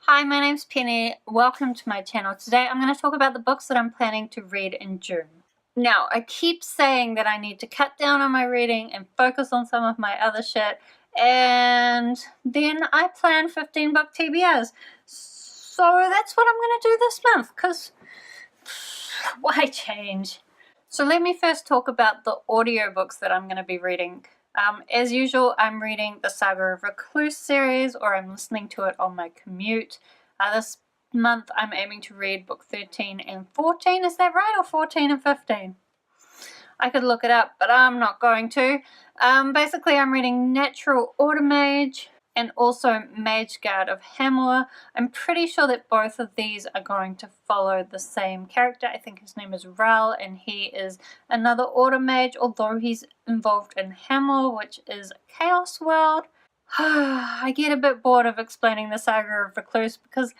Hi, my name's Penny. Welcome to my channel. Today I'm going to talk about the books that I'm planning to read in June. Now, I keep saying that I need to cut down on my reading and focus on some of my other shit, and then I plan 15 book TBRs. So that's what I'm going to do this month, because why change? So let me first talk about the audiobooks that I'm going to be reading. As usual, I'm reading the Saga of Recluce series, or I'm listening to it on my commute. This month I'm aiming to read book 13 and 14, is that right? Or 14 and 15? I could look it up, but I'm not going to. Basically, I'm reading Natural Ordermage and also Mage of Hamor. I'm pretty sure that both of these are going to follow the same character. I think his name is Ral, and he is another Ordermage, although he's involved in Hamor, which is a chaos world. I get a bit bored of explaining the Saga of Recluce because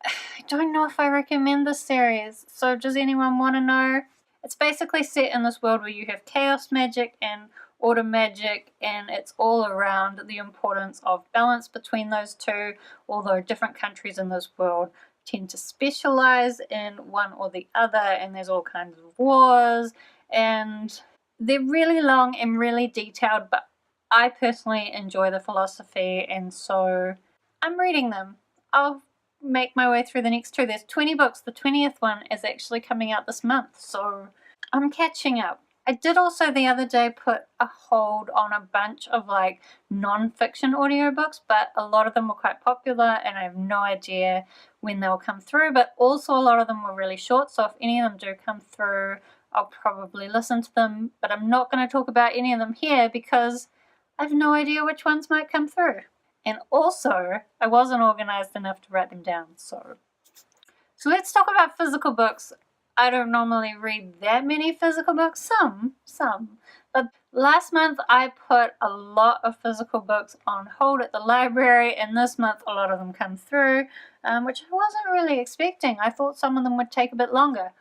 I don't know if I recommend this series. So does anyone want to know? It's basically set in this world where you have chaos magic and order magic, and it's all around the importance of balance between those two, although different countries in this world tend to specialize in one or the other, and there's all kinds of wars, and they're really long and really detailed, but I personally enjoy the philosophy, and so I'm reading them. I'll make my way through the next two. There's 20 books. The 20th one is actually coming out this month, so I'm catching up. I did also the other day put a hold on a bunch of like non-fiction audiobooks, but a lot of them were quite popular and I have no idea when they'll come through, but also a lot of them were really short, so if any of them do come through, I'll probably listen to them, but I'm not going to talk about any of them here because I have no idea which ones might come through. And also, I wasn't organized enough to write them down, so let's talk about physical books. I don't normally read that many physical books, some, but last month I put a lot of physical books on hold at the library, and this month a lot of them come through, which I wasn't really expecting. I thought some of them would take a bit longer.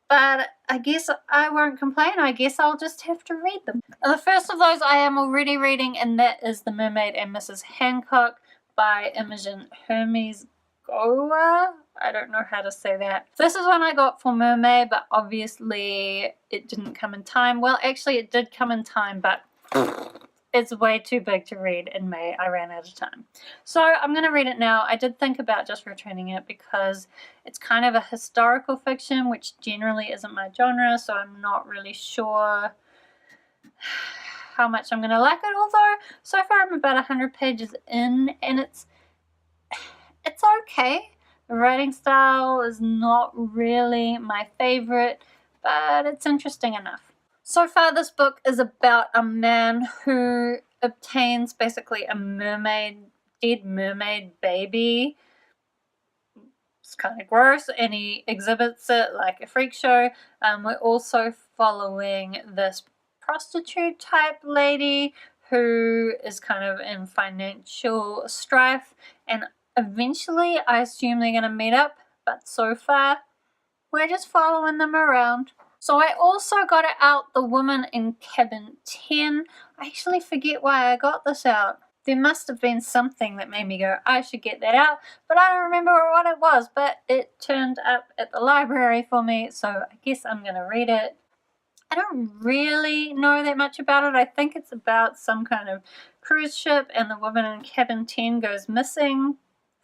But I guess I won't complain. I guess I'll just have to read them. The first of those I am already reading, and that is The Mermaid and Mrs. Hancock by Imogen Hermes Gowar. I don't know how to say that. This is one I got for Mermaid, but obviously it didn't come in time. Well, actually it did come in time, but it's way too big to read in May. I ran out of time. So I'm going to read it now. I did think about just returning it because it's kind of a historical fiction, which generally isn't my genre, so I'm not really sure how much I'm going to like it. Although, so far I'm about 100 pages in, and it's okay. The writing style is not really my favorite, but it's interesting enough. So far, this book is about a man who obtains basically a dead mermaid baby. It's kind of gross, and he exhibits it like a freak show. We're also following this prostitute type lady who is kind of in financial strife, and eventually I assume they're going to meet up, but so far we're just following them around. So I also got out The Woman in Cabin 10. I actually forget why I got this out. There must have been something that made me go, I should get that out, but I don't remember what it was, but it turned up at the library for me, so I guess I'm going to read it. I don't really know that much about it. I think it's about some kind of cruise ship and the woman in cabin 10 goes missing.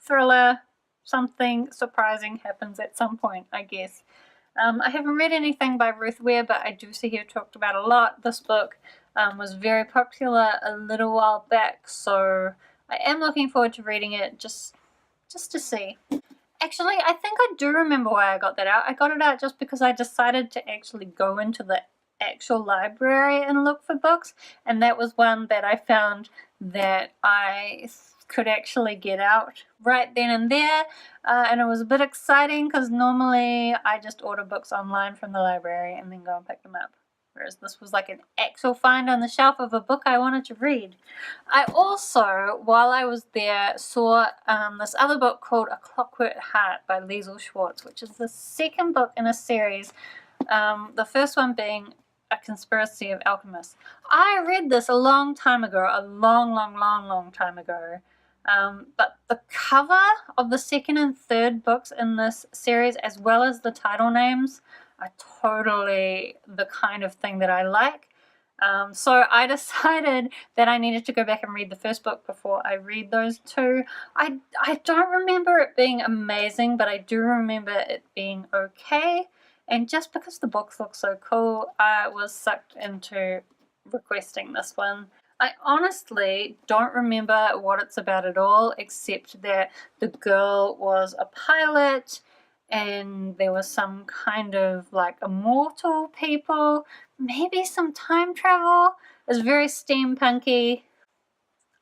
Thriller, something surprising happens at some point, I guess. I haven't read anything by Ruth Ware, but I do see her talked about a lot. This book was very popular a little while back, so I am looking forward to reading it just to see. Actually, I think I do remember why I got that out. I got it out just because I decided to actually go into the actual library and look for books, and that was one that I found that I could actually get out right then and there, and it was a bit exciting because normally I just order books online from the library and then go and pick them up, whereas this was like an actual find on the shelf of a book I wanted to read. I also, while I was there, saw this other book called A Clockwork Heart by Liesel Schwarz, which is the second book in a series, the first one being A Conspiracy of Alchemists. I read this a long time ago, a long time ago. But the cover of the second and third books in this series, as well as the title names, are totally the kind of thing that I like. So I decided that I needed to go back and read the first book before I read those two. I don't remember it being amazing, but I do remember it being okay. And just because the books look so cool, I was sucked into requesting this one. I honestly don't remember what it's about at all, except that the girl was a pilot and there was some kind of like immortal people, maybe some time travel. It's very steampunky.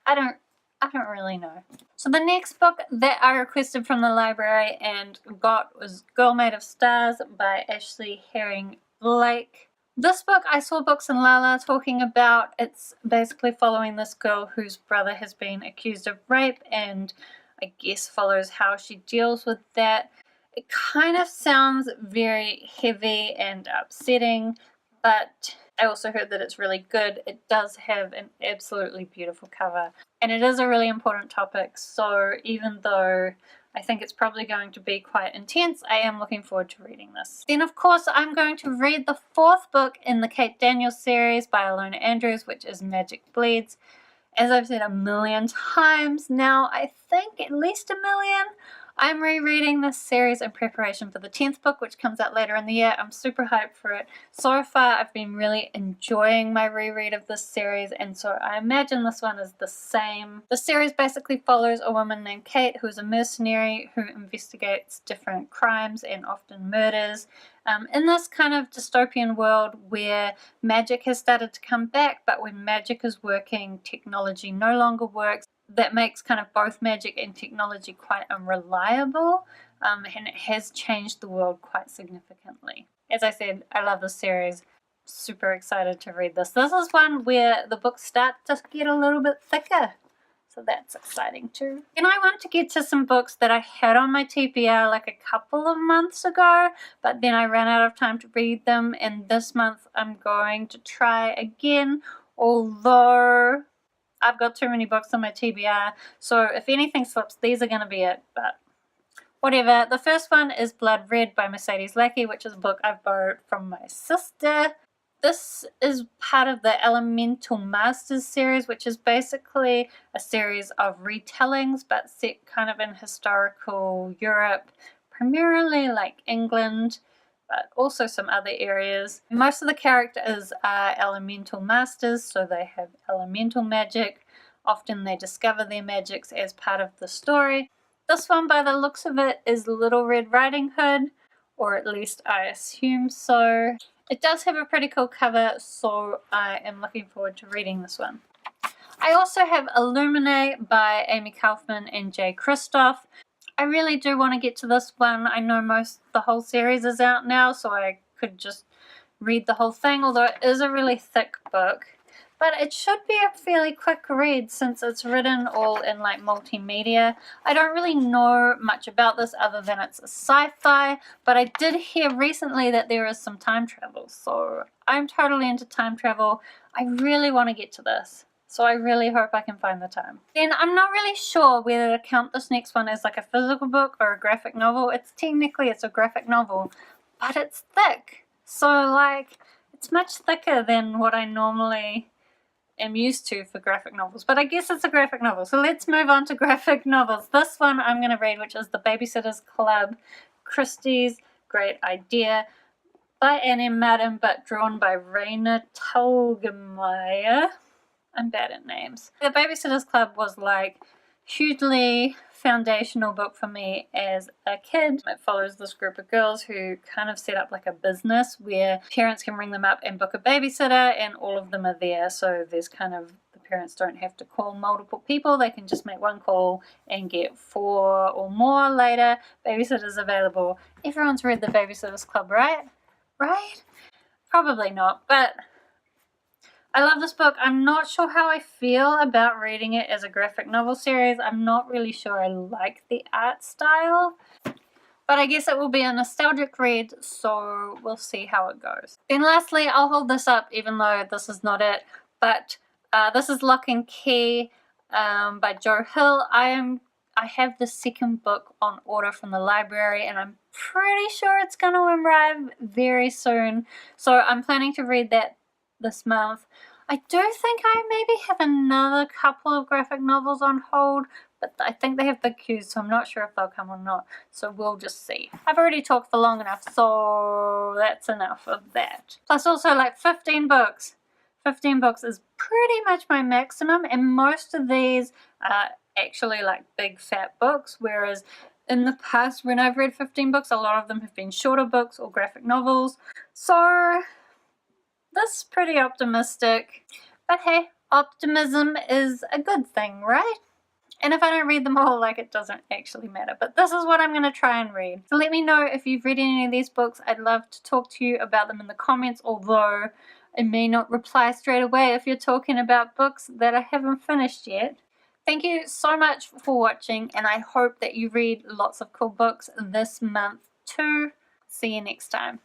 I don't really know. So the next book that I requested from the library and got was Girl Made of Stars by Ashley Herring Blake. This book I saw Books and Lala talking about. It's basically following this girl whose brother has been accused of rape, and I guess follows how she deals with that. It kind of sounds very heavy and upsetting, but I also heard that it's really good. It does have an absolutely beautiful cover, and it is a really important topic, so even though I think it's probably going to be quite intense, I am looking forward to reading this. Then of course I'm going to read the fourth book in the Kate Daniels series by Ilona Andrews, which is Magic Bleeds. As I've said a million times now, I think at least a million, I'm rereading this series in preparation for the 10th book, which comes out later in the year. I'm super hyped for it. So far, I've been really enjoying my reread of this series, and so I imagine this one is the same. The series basically follows a woman named Kate, who is a mercenary who investigates different crimes and often murders. In this kind of dystopian world where magic has started to come back, but when magic is working, technology no longer works. That makes kind of both magic and technology quite unreliable, and it has changed the world quite significantly. As I said, I love this series. Super excited to read this. This is one where the books start to get a little bit thicker, so that's exciting too. And I want to get to some books that I had on my TBR like a couple of months ago, but then I ran out of time to read them, and this month I'm going to try again, although I've got too many books on my TBR, so if anything slips, these are going to be it, but whatever. The first one is Blood Red by Mercedes Lackey, which is a book I've borrowed from my sister. This is part of the Elemental Masters series, which is basically a series of retellings, but set kind of in historical Europe, primarily like England, but also some other areas. Most of the characters are elemental masters, so they have elemental magic. Often they discover their magics as part of the story. This one, by the looks of it, is Little Red Riding Hood, or at least I assume so. It does have a pretty cool cover, so I am looking forward to reading this one. I also have Illuminae by Amie Kaufmann and J. Kristoff. I really do want to get to this one. I know the whole series is out now, so I could just read the whole thing, although it is a really thick book. But it should be a fairly quick read since it's written all in like multimedia. I don't really know much about this other than it's a sci-fi, but I did hear recently that there is some time travel, so I'm totally into time travel. I really want to get to this, so I really hope I can find the time. Then I'm not really sure whether to count this next one as like a physical book or a graphic novel. It's a graphic novel, but it's thick, so like it's much thicker than what I normally am used to for graphic novels, but I guess it's a graphic novel, so let's move on to graphic novels. This one I'm going to read, which is The Babysitter's Club, Kristy's Great Idea by Annie Madden, but drawn by Raina Telgemeier. I'm bad at names. The Babysitter's Club was like hugely foundational book for me as a kid. It follows this group of girls who kind of set up like a business where parents can ring them up and book a babysitter, and all of them are there, so there's kind of, the parents don't have to call multiple people, they can just make one call and get 4 or more later babysitters available. Everyone's read The Babysitter's Club, right? Probably not, but I love this book. I'm not sure how I feel about reading it as a graphic novel series. I'm not really sure I like the art style, but I guess it will be a nostalgic read, so we'll see how it goes. Then lastly, I'll hold this up even though this is not it, but this is Lock and Key. by Joe Hill. I have the second book on order from the library, and I'm pretty sure it's going to arrive very soon. So I'm planning to read that this month. I do think I maybe have another couple of graphic novels on hold, but I think they have big queues, so I'm not sure if they'll come or not. So we'll just see. I've already talked for long enough, so that's enough of that. Plus also like 15 books. 15 books is pretty much my maximum, and most of these are actually like big fat books, whereas in the past when I've read 15 books, a lot of them have been shorter books or graphic novels. So this is pretty optimistic, but hey, optimism is a good thing, right? And if I don't read them all, like, it doesn't actually matter. But this is what I'm going to try and read. So let me know if you've read any of these books. I'd love to talk to you about them in the comments, although I may not reply straight away if you're talking about books that I haven't finished yet. Thank you so much for watching, and I hope that you read lots of cool books this month too. See you next time.